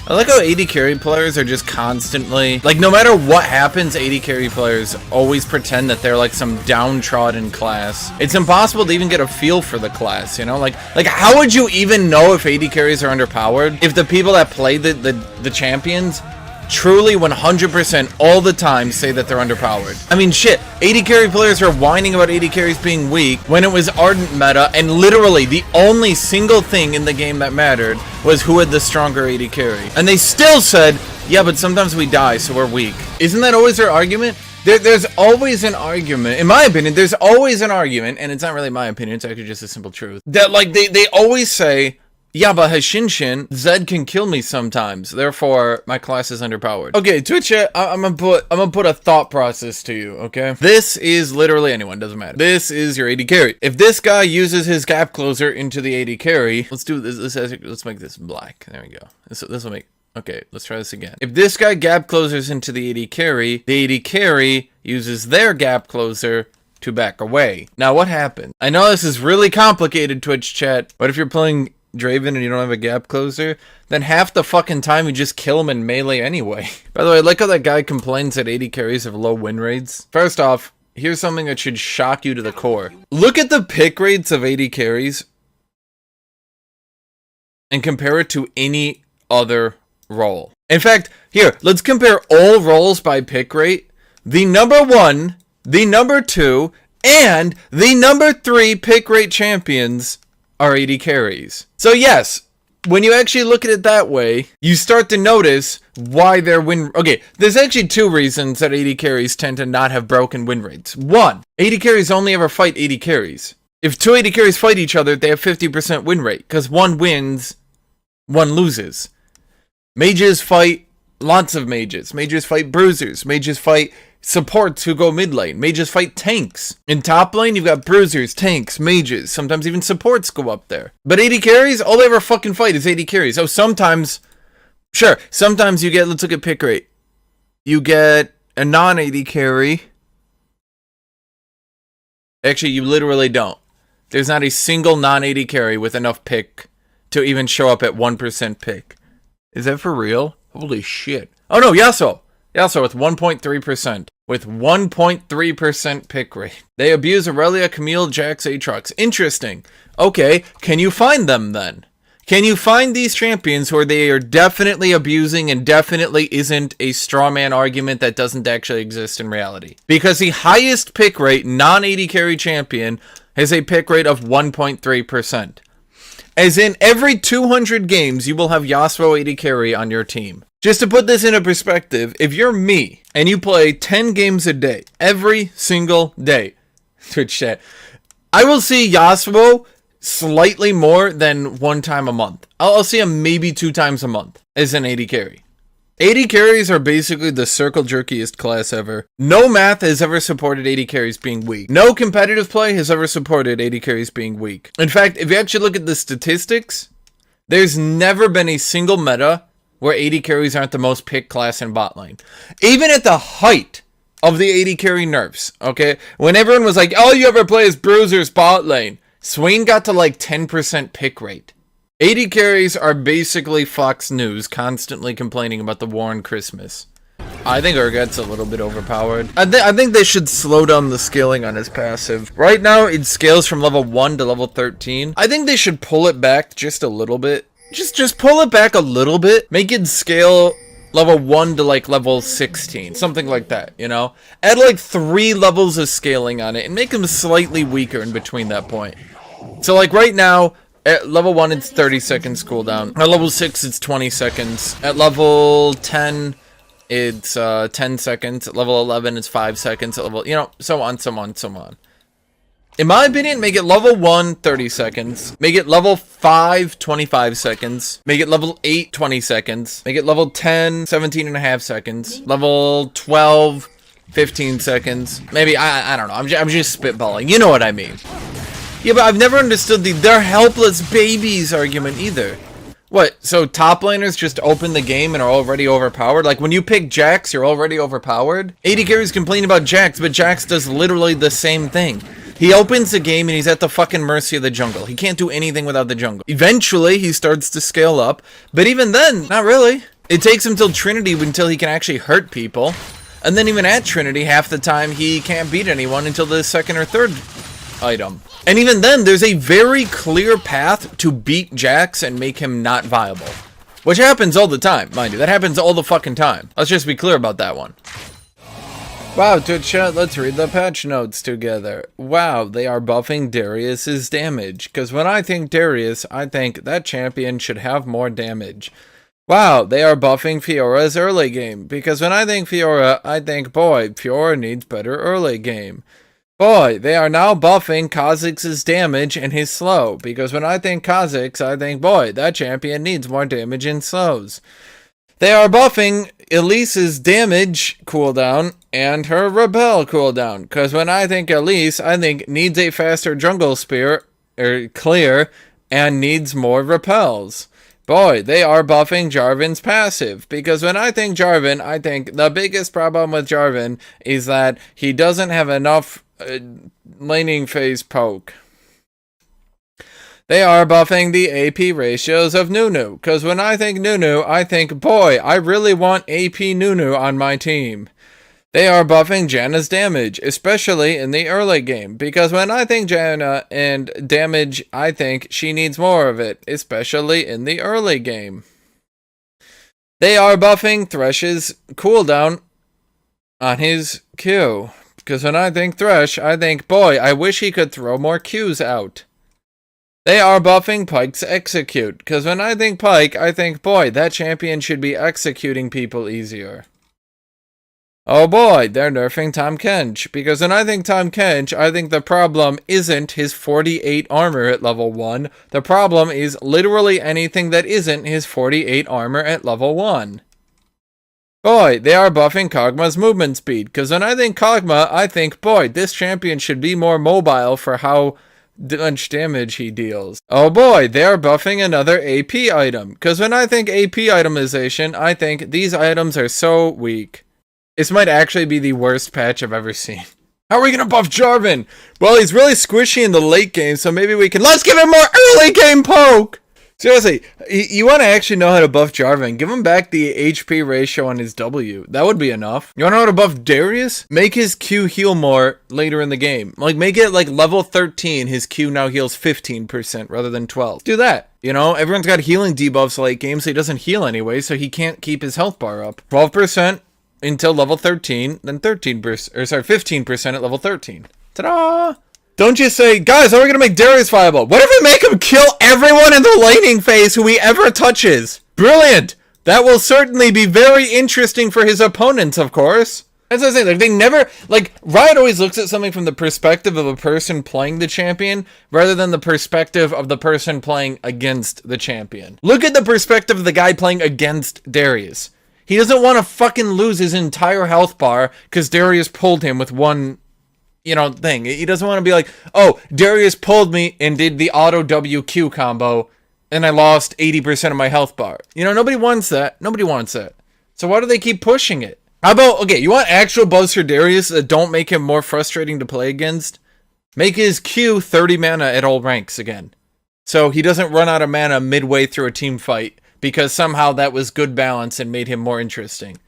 I like how AD carry players are just constantly, like, no matter what happens, AD carry players always pretend that they're like some downtrodden class. It's impossible to even get a feel for the class, you know? Like how would you even know if AD carries are underpowered if the people that play the champions truly 100% all the time say that they're underpowered? I mean, shit, AD carry players are whining about AD carries being weak when it was Ardent meta, and literally the only single thing in the game that mattered was who had the stronger AD carry. And they still said, yeah, but sometimes we die, so we're weak. Isn't that always their argument? There's always an argument, in my opinion, there's always an argument, and it's not really my opinion, it's actually just a simple truth, that, like, they always say, yeah, but Hashinshin, Zed can kill me sometimes, therefore my class is underpowered. Okay, Twitch chat, I'm gonna put a thought process to you, okay? This is literally anyone, doesn't matter. This is your AD carry. If this guy uses his gap closer into the AD carry, let's do this, let's make this black. There we go. This will make, okay, let's try this again. If this guy gap closers into the AD carry uses their gap closer to back away. Now what happened? I know this is really complicated, Twitch chat, but if you're playing Draven and you don't have a gap closer, then half the fucking time you just kill him in melee anyway. By the way, I like how that guy complains that AD carries have low win rates. First off, here's something that should shock you to the core. Look at the pick rates of AD carries and compare it to any other role. In fact, here, let's compare all roles by pick rate. The number 1, the number 2, and the number 3 pick rate champions are AD carries. So yes, when you actually look at it that way, you start to notice why their win... Okay, there's actually 2 reasons that AD carries tend to not have broken win rates. 1, AD carries only ever fight AD carries. If 2 AD carries fight each other, they have 50% win rate, because one wins, one loses. Mages fight lots of mages. Mages fight bruisers. Mages fight supports who go mid lane. Mages fight tanks. In top lane, you've got bruisers, tanks, mages. Sometimes even supports go up there. But AD carries, all they ever fucking fight is AD carries. Oh, sometimes, sure, sometimes you get, let's look at pick rate. You get a non-AD carry. Actually, you literally don't. There's not a single non-AD carry with enough pick to even show up at 1% pick. Is that for real? Holy shit. Oh no, Yasuo. Yasuo with 1.3%. With 1.3% pick rate. They abuse Aurelia, Camille, Jax, Aatrox. Interesting. Okay, can you find them then? Can you find these champions where they are definitely abusing and definitely isn't a straw man argument that doesn't actually exist in reality? Because the highest pick rate non-AD carry champion has a pick rate of 1.3%. As in, every 200 games, you will have Yasuo AD carry on your team. Just to put this into perspective, if you're me, and you play 10 games a day, every single day, Twitch chat, I will see Yasuo slightly more than 1 time a month. I'll see him maybe 2 times a month as an AD carry. AD carries are basically the circle jerkiest class ever. No math has ever supported AD carries being weak. No competitive play has ever supported AD carries being weak. In fact, if you actually look at the statistics, there's never been a single meta where AD carries aren't the most picked class in bot lane. Even at the height of the AD carry nerfs, okay? When everyone was like, all you ever play is bruisers bot lane, Swain got to like 10% pick rate. AD carries are basically Fox News constantly complaining about the war on Christmas. I think Urget's a little bit overpowered. I think they should slow down the scaling on his passive. Right now, it scales from level 1 to level 13. I think they should pull it back just a little bit. Just pull it back a little bit. Make it scale level 1 to like level 16. Something like that, you know? Add like 3 levels of scaling on it and make them slightly weaker in between that point. So like right now, at level 1, it's 30 seconds cooldown. At level 6, it's 20 seconds. At level 10, it's 10 seconds. At level 11, it's 5 seconds. At level, you know, so on, so on, so on. In my opinion, make it level 1, 30 seconds. Make it level 5, 25 seconds. Make it level 8, 20 seconds. Make it level 10, 17 and a half seconds. Level 12, 15 seconds. Maybe, I don't know. I'm just spitballing. You know what I mean. Yeah, but I've never understood the they're helpless babies argument either. What, so top laners just open the game and are already overpowered? Like when you pick Jax, you're already overpowered? AD carries complain about Jax, but Jax does literally the same thing. He opens the game and he's at the fucking mercy of the jungle. He can't do anything without the jungle. Eventually, he starts to scale up, but even then, not really. It takes him till Trinity until he can actually hurt people. And then even at Trinity, half the time he can't beat anyone until the second or third item. And even then, there's a very clear path to beat Jax and make him not viable. Which happens all the time, mind you. That happens all the fucking time. Let's just be clear about that one. Wow, Twitch chat, let's read the patch notes together. Wow, they are buffing Darius's damage. Because when I think Darius, I think that champion should have more damage. Wow, they are buffing Fiora's early game. Because when I think Fiora, I think, boy, Fiora needs better early game. Boy, they are now buffing Kha'Zix's damage and his slow. Because when I think Kha'Zix, I think, boy, that champion needs more damage in slows. They are buffing Elise's damage cooldown and her repel cooldown. Because when I think Elise, I think needs a faster jungle spear, clear, and needs more repels. Boy, they are buffing Jarvan's passive, because when I think Jarvan, I think the biggest problem with Jarvan is that he doesn't have enough laning phase poke. They are buffing the AP ratios of Nunu, because when I think Nunu, I think, boy, I really want AP Nunu on my team. They are buffing Janna's damage, especially in the early game, because when I think Janna and damage, I think she needs more of it, especially in the early game. They are buffing Thresh's cooldown on his Q, because when I think Thresh, I think, boy, I wish he could throw more Qs out. They are buffing Pyke's execute, because when I think Pyke, I think, boy, that champion should be executing people easier. Oh boy, they're nerfing Tahm Kench, because when I think Tahm Kench, I think the problem isn't his 48 armor at level 1, the problem is literally anything that isn't his 48 armor at level 1. Boy, they are buffing Kog'Maw's movement speed, because when I think Kog'Maw, I think, boy, this champion should be more mobile for how much damage he deals. Oh boy, they are buffing another AP item, because when I think AP itemization, I think these items are so weak. This might actually be the worst patch I've ever seen. How are we gonna buff Jarvan? Well, he's really squishy in the late game, so maybe we can... Let's give him more early game poke! Seriously, you want to actually know how to buff Jarvan, give him back the HP ratio on his W. That would be enough. You want to know how to buff Darius? Make his Q heal more later in the game. Like, make it like level 13, his Q now heals 15% rather than 12. Do that. You know, everyone's got healing debuffs late game, so he doesn't heal anyway, so he can't keep his health bar up. 12%. Until level 13, then 13%, or sorry, 15% at level 13. Ta-da! Don't just say, guys, how are we gonna make Darius viable? What if we make him kill everyone in the laning phase who he ever touches? Brilliant! That will certainly be very interesting for his opponents, of course. That's what I'm saying, like, they never, like, Riot always looks at something from the perspective of a person playing the champion, rather than the perspective of the person playing against the champion. Look at the perspective of the guy playing against Darius. He doesn't want to fucking lose his entire health bar because Darius pulled him with one, thing. He doesn't want to be like, oh, Darius pulled me and did the auto WQ combo and I lost 80% of my health bar. Nobody wants that. Nobody wants that. So why do they keep pushing it? How about, okay, you want actual buffs for Darius that don't make him more frustrating to play against? Make his Q 30 mana at all ranks again. So he doesn't run out of mana midway through a team fight. Because somehow that was good balance and made him more interesting.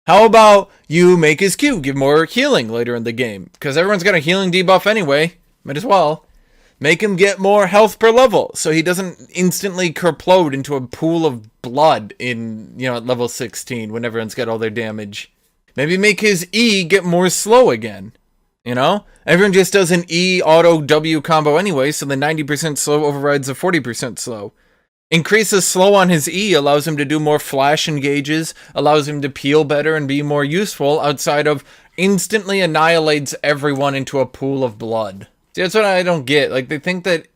How about you make his Q give more healing later in the game? Because everyone's got a healing debuff anyway. Might as well. Make him get more health per level. So he doesn't instantly kerplode into a pool of blood in, at level 16 when everyone's got all their damage. Maybe make his E get more slow again. Everyone just does an E auto W combo anyway. So the 90% slow overrides the 40% slow. Increases slow on his E, allows him to do more flash engages, allows him to peel better and be more useful outside of instantly annihilates everyone into a pool of blood. See, that's what I don't get. Like, they think that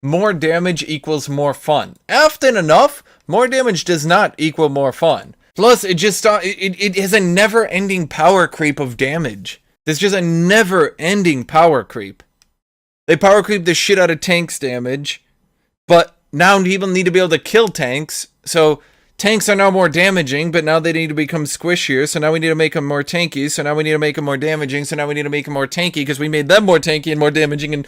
more damage equals more fun. Often enough, more damage does not equal more fun. Plus, it has a never-ending power creep of damage. There's just a never-ending power creep. They power creep the shit out of tanks damage, but now people need to be able to kill tanks, so tanks are now more damaging, but now they need to become squishier, so now we need to make them more tanky, so now we need to make them more damaging, so now we need to make them more tanky, because we made them more tanky and more damaging, and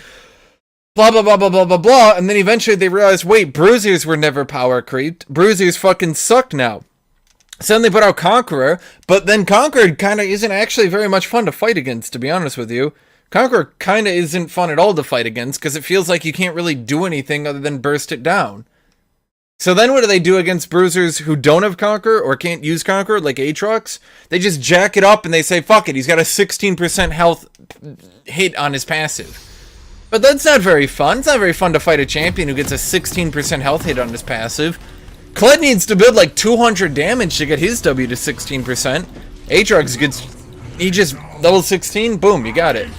blah, blah, blah, blah, blah, blah, blah, and then eventually they realized, wait, bruisers were never power creeped. Bruisers fucking suck now. So then they put out Conqueror, but then Conqueror kind of isn't actually very much fun to fight against, to be honest with you. Conqueror kind of isn't fun at all to fight against, because it feels like you can't really do anything other than burst it down. So then what do they do against bruisers who don't have Conqueror or can't use Conqueror, like Aatrox? They just jack it up and they say, fuck it, he's got a 16% health hit on his passive. But that's not very fun. It's not very fun to fight a champion who gets a 16% health hit on his passive. Kled needs to build like 200 damage to get his W to 16%. Aatrox gets... he just level 16, boom, you got it.